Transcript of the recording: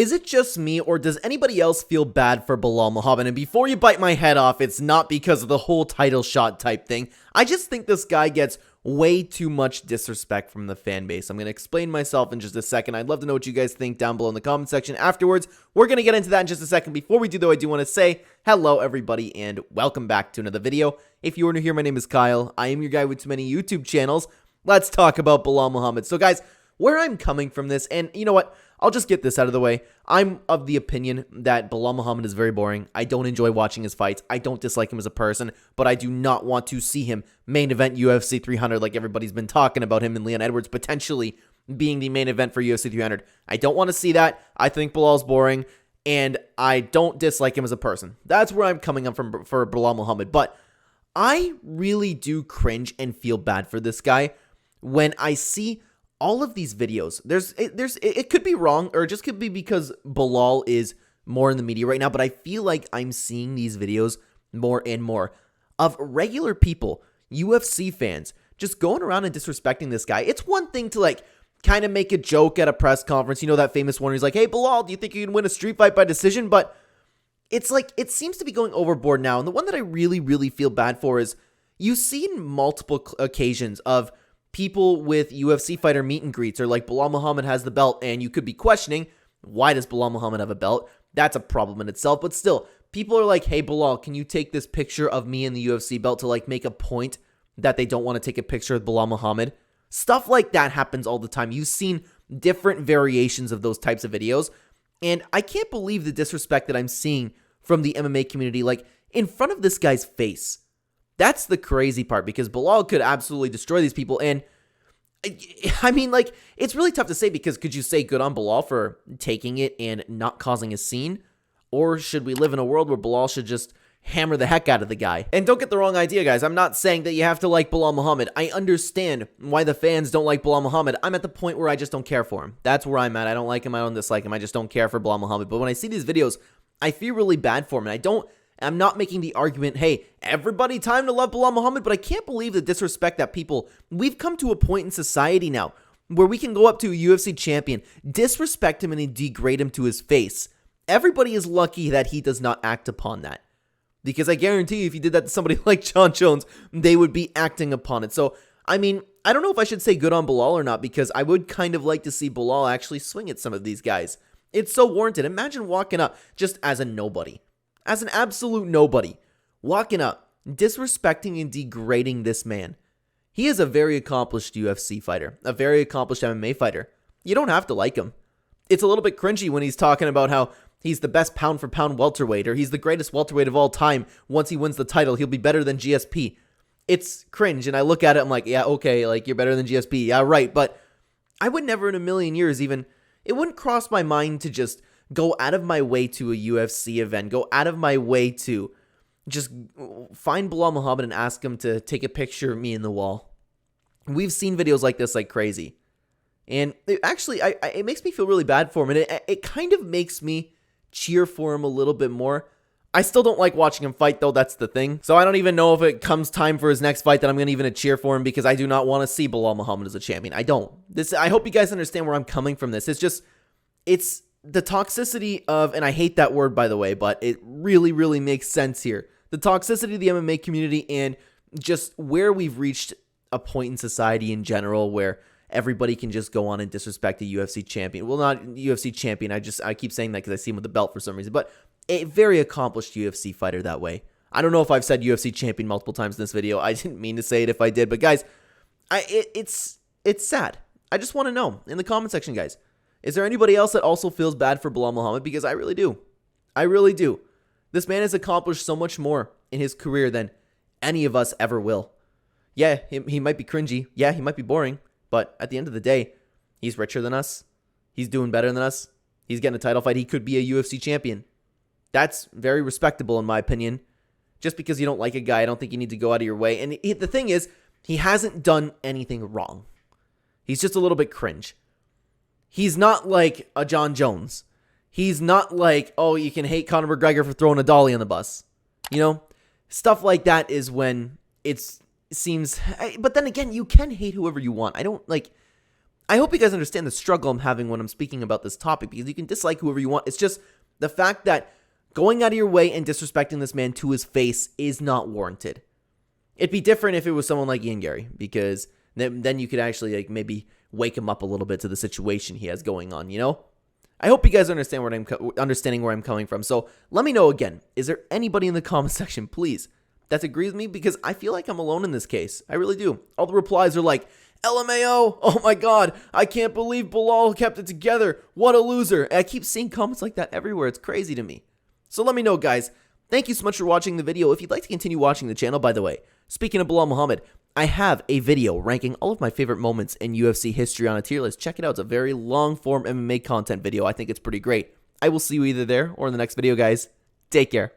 Is it just me, or does anybody else feel bad for Belal Muhammad? And before you bite my head off, it's not because of the whole title shot type thing. I just think this guy gets way too much disrespect from the fan base. I'm going to explain myself in just a second. I'd love to know what you guys think down below in the comment section afterwards. We're going to get into that in just a second. Before we do, though, I do want to say hello, everybody, and welcome back to another video. If you are new here, my name is Kyle. I am your guy with too many YouTube channels. Let's talk about Belal Muhammad. So, guys, where I'm coming from this, and you know what? I'll just get this out of the way. I'm of the opinion that Belal Muhammad is very boring. I don't enjoy watching his fights. I don't dislike him as a person, but I do not want to see him main event UFC 300 like everybody's been talking about him and Leon Edwards potentially being the main event for UFC 300. I don't want to see that. I think Belal's boring, and I don't dislike him as a person. That's where I'm coming up from for Belal Muhammad, but I really do cringe and feel bad for this guy when I see all of these videos. It could be wrong, or it just could be because Belal is more in the media right now, but I feel like I'm seeing these videos more and more of regular people, UFC fans, just going around and disrespecting this guy. It's one thing to like kind of make a joke at a press conference, you know, that famous one where he's like, hey Belal, do you think you can win a street fight by decision? But it's like, it seems to be going overboard now. And the one that I really feel bad for is you've seen multiple occasions of people with UFC fighter meet and greets, or like Belal Muhammad has the belt, and you could be questioning, why does Belal Muhammad have a belt? That's a problem in itself, but still, people are like, hey Belal, can you take this picture of me in the UFC belt, to like make a point that they don't want to take a picture of Belal Muhammad? Stuff like that happens all the time. You've seen different variations of those types of videos, and I can't believe the disrespect that I'm seeing from the MMA community, like in front of this guy's face. That's the crazy part, because Belal could absolutely destroy these people. And I mean, like, it's really tough to say, because could you say good on Belal for taking it and not causing a scene? Or should we live in a world where Belal should just hammer the heck out of the guy? And don't get the wrong idea, guys. I'm not saying that you have to like Belal Muhammad. I understand why the fans don't like Belal Muhammad. I'm at the point where I just don't care for him. That's where I'm at. I don't like him. I don't dislike him. I just don't care for Belal Muhammad. But when I see these videos, I feel really bad for him. And I'm not making the argument, hey, everybody time to love Belal Muhammad, but I can't believe the disrespect that we've come to a point in society now where we can go up to a UFC champion, disrespect him, and degrade him to his face. Everybody is lucky that he does not act upon that, because I guarantee you, if you did that to somebody like Jon Jones, they would be acting upon it. So, I mean, I don't know if I should say good on Belal or not, because I would kind of like to see Belal actually swing at some of these guys. It's so warranted. Imagine walking up just as a nobody. As an absolute nobody, walking up, disrespecting and degrading this man. He is a very accomplished UFC fighter, a very accomplished MMA fighter. You don't have to like him. It's a little bit cringy when he's talking about how he's the best pound-for-pound welterweight, or he's the greatest welterweight of all time. Once he wins the title, he'll be better than GSP. It's cringe, and I look at it, I'm like, yeah, okay, like, you're better than GSP. Yeah, right, but I would never in a million years even, it wouldn't cross my mind to just go out of my way to a UFC event, go out of my way to just find Belal Muhammad and ask him to take a picture of me in the wall. We've seen videos like this like crazy. And it makes me feel really bad for him. And it kind of makes me cheer for him a little bit more. I still don't like watching him fight, though. That's the thing. So I don't even know if it comes time for his next fight that I'm going to even cheer for him, because I do not want to see Belal Muhammad as a champion. I don't. I hope you guys understand where I'm coming from this. It's the toxicity of, and I hate that word, by the way, but it really makes sense here. The toxicity of the MMA community, and just where we've reached a point in society in general where everybody can just go on and disrespect a UFC champion. Well, not UFC champion. I keep saying that because I see him with the belt for some reason, but a very accomplished UFC fighter that way. I don't know if I've said UFC champion multiple times in this video. I didn't mean to say it if I did, but guys, it's sad. I just want to know in the comment section, guys. Is there anybody else that also feels bad for Belal Muhammad? Because I really do. I really do. This man has accomplished so much more in his career than any of us ever will. Yeah, he might be cringy. Yeah, he might be boring. But at the end of the day, he's richer than us. He's doing better than us. He's getting a title fight. He could be a UFC champion. That's very respectable in my opinion. Just because you don't like a guy, I don't think you need to go out of your way. And the thing is, he hasn't done anything wrong. He's just a little bit cringe. He's not like a Jon Jones. He's not like, oh, you can hate Conor McGregor for throwing a dolly on the bus. You know? Stuff like that is when it seems... But then again, you can hate whoever you want. I hope you guys understand the struggle I'm having when I'm speaking about this topic, because you can dislike whoever you want. It's just the fact that going out of your way and disrespecting this man to his face is not warranted. It'd be different if it was someone like Ian Gary, because then you could actually like maybe wake him up a little bit to the situation he has going on, you know? I hope you guys understand understanding where I'm coming from. So let me know again, is there anybody in the comment section, please, that agrees with me? Because I feel like I'm alone in this case. I really do. All the replies are like, LMAO, oh my god, I can't believe Belal kept it together. What a loser. And I keep seeing comments like that everywhere. It's crazy to me. So let me know, guys. Thank you so much for watching the video. If you'd like to continue watching the channel, by the way, speaking of Belal Muhammad, I have a video ranking all of my favorite moments in UFC history on a tier list. Check it out. It's a very long-form MMA content video. I think it's pretty great. I will see you either there or in the next video, guys. Take care.